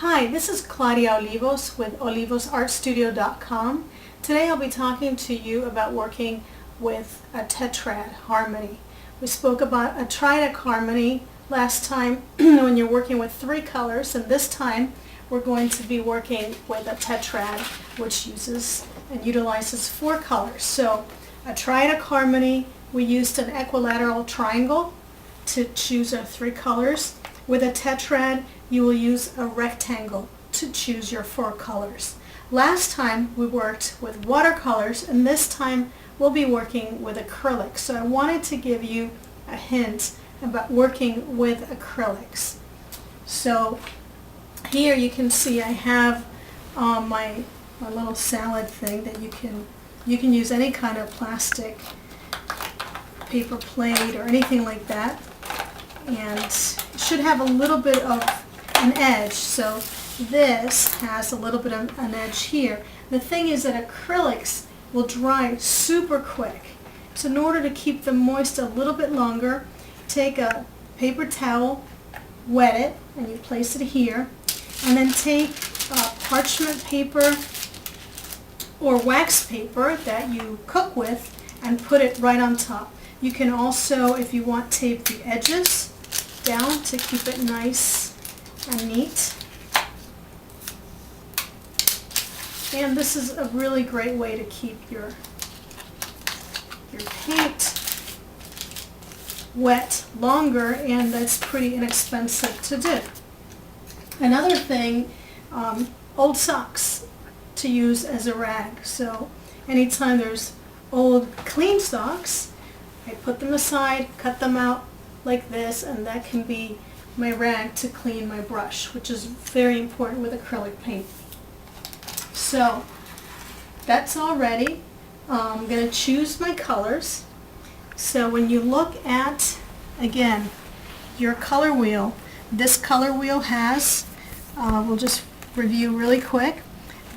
Hi, this is Claudia Olivos with olivosartstudio.com. Today I'll be talking to you about working with a tetrad harmony. We spoke about a triadic harmony last time when you're working with 3 colors, and this time we're going to be working with a tetrad which uses and utilizes 4 colors. So a triadic harmony, we used an equilateral triangle to choose our 3 colors. With a tetrad, you will use a rectangle to choose your 4 colors. Last time we worked with watercolors, and this time we'll be working with acrylics. So I wanted to give you a hint about working with acrylics. So here you can see I have my little salad thing that you can use any kind of plastic paper plate or anything like that, and it should have a little bit of an edge. So this has a little bit of an edge here. The thing is that acrylics will dry super quick. So in order to keep them moist a little bit longer, take a paper towel, wet it, and you place it here, and then take parchment paper or wax paper that you cook with and put it right on top. You can also, if you want, tape the edges down to keep it nice and neat. And this is a really great way to keep your paint wet longer, and that's pretty inexpensive to do. Another thing, old socks to use as a rag. So anytime there's old clean socks, I put them aside, cut them out like this, and that can be my rag to clean my brush, which is very important with acrylic paint. So that's all ready. I'm going to choose my colors. So when you look at, again, your color wheel, this color wheel has, we'll just review really quick,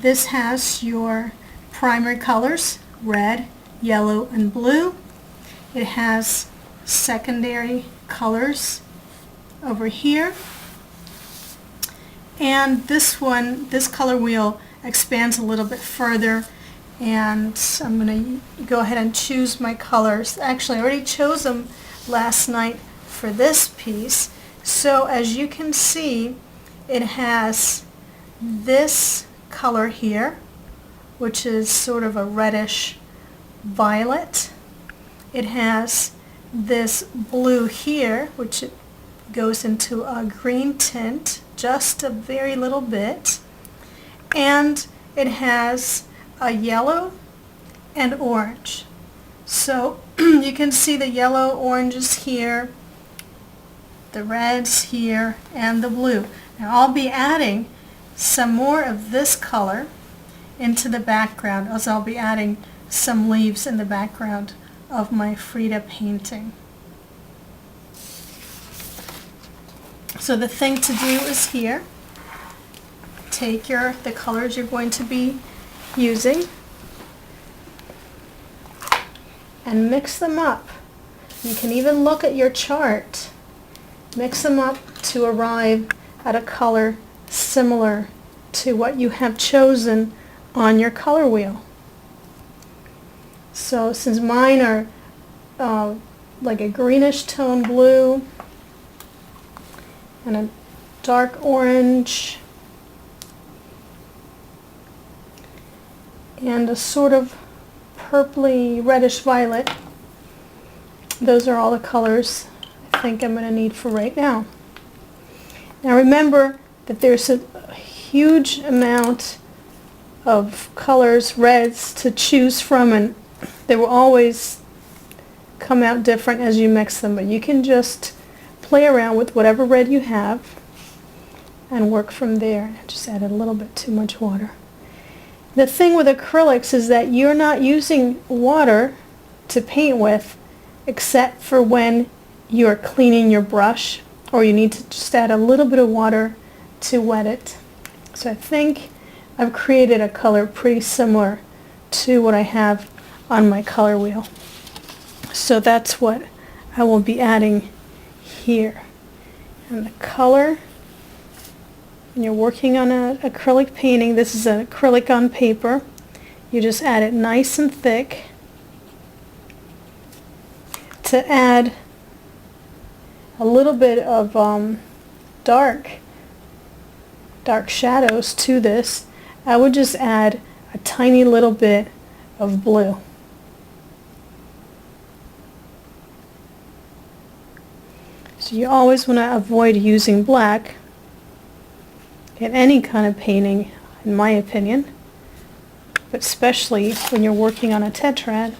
this has your primary colors, red, yellow, and blue. It has secondary colors over here, and this color wheel expands a little bit further, and I'm going to go ahead and choose my colors. Actually, I already chose them last night for this piece. So as you can see, it has this color here, which is sort of a reddish violet. It has this blue here, which goes into a green tint, just a very little bit. And it has a yellow and orange. So you can see the yellow, oranges here, the reds here, and the blue. Now I'll be adding some more of this color into the background, as I'll be adding some leaves in the background of my Frida painting. So the thing to do is here, take the colors you're going to be using and mix them up. You can even look at your chart, mix them up to arrive at a color similar to what you have chosen on your color wheel. So since mine are like a greenish tone blue and a dark orange and a sort of purpley reddish violet, those are all the colors I think I'm going to need for right now. Now remember that there's a huge amount of colors, reds, to choose from, and they will always come out different as you mix them, but you can just play around with whatever red you have and work from there. I just added a little bit too much water. The thing with acrylics is that you're not using water to paint with except for when you're cleaning your brush, or you need to just add a little bit of water to wet it. So I think I've created a color pretty similar to what I have on my color wheel. So that's what I will be adding here. And the color when you're working on an acrylic painting, this is an acrylic on paper, you just add it nice and thick to add a little bit of dark shadows to this. I would just add a tiny little bit of blue. So you always want to avoid using black in any kind of painting, in my opinion, but especially when you're working on a tetrad.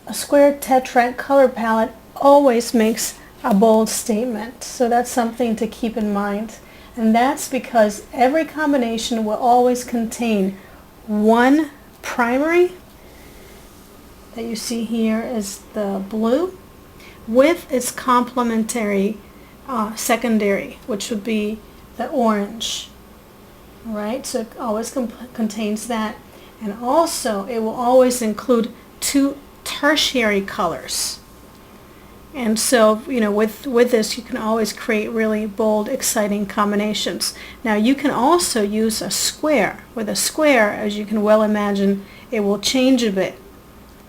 A square tetrad color palette always makes a bold statement, so that's something to keep in mind. And that's because every combination will always contain one primary, that you see here is the blue, with its complementary secondary, which would be the orange. Right, so it always contains that. And also it will always include two tertiary colors. And so, you know, with this you can always create really bold, exciting combinations. Now you can also use a square. With a square, as you can well imagine, it will change a bit.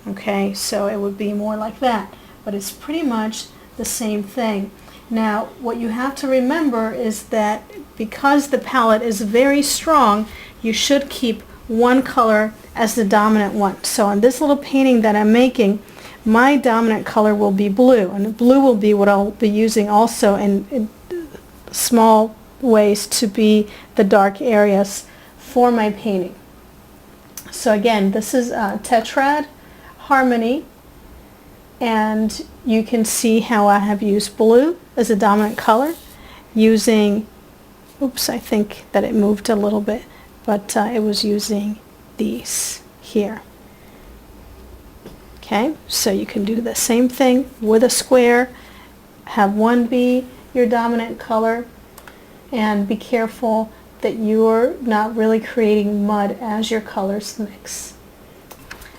Okay, so it would be more like that. But it's pretty much the same thing. Now, what you have to remember is that because the palette is very strong, you should keep one color as the dominant one. So on this little painting that I'm making, my dominant color will be blue, and blue will be what I'll be using also in small ways to be the dark areas for my painting. So again, this is Tetrad Harmony, and you can see how I have used blue as a dominant color using, oops, I think that it moved a little bit, but it was using these here. Okay, so you can do the same thing with a square, have one be your dominant color, and be careful that you're not really creating mud as your colors mix.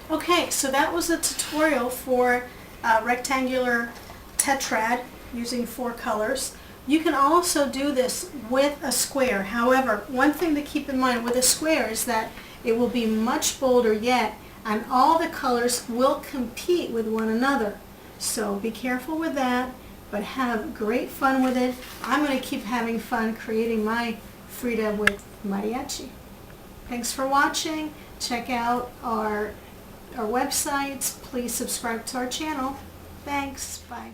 Okay, so that was a tutorial for rectangular tetrad using 4 colors. You can also do this with a square. However, one thing to keep in mind with a square is that it will be much bolder yet, and all the colors will compete with one another. So be careful with that, but have great fun with it. I'm going to keep having fun creating my Frida with mariachi. Thanks for watching. Check out our websites. Please subscribe to our channel. Thanks. Bye.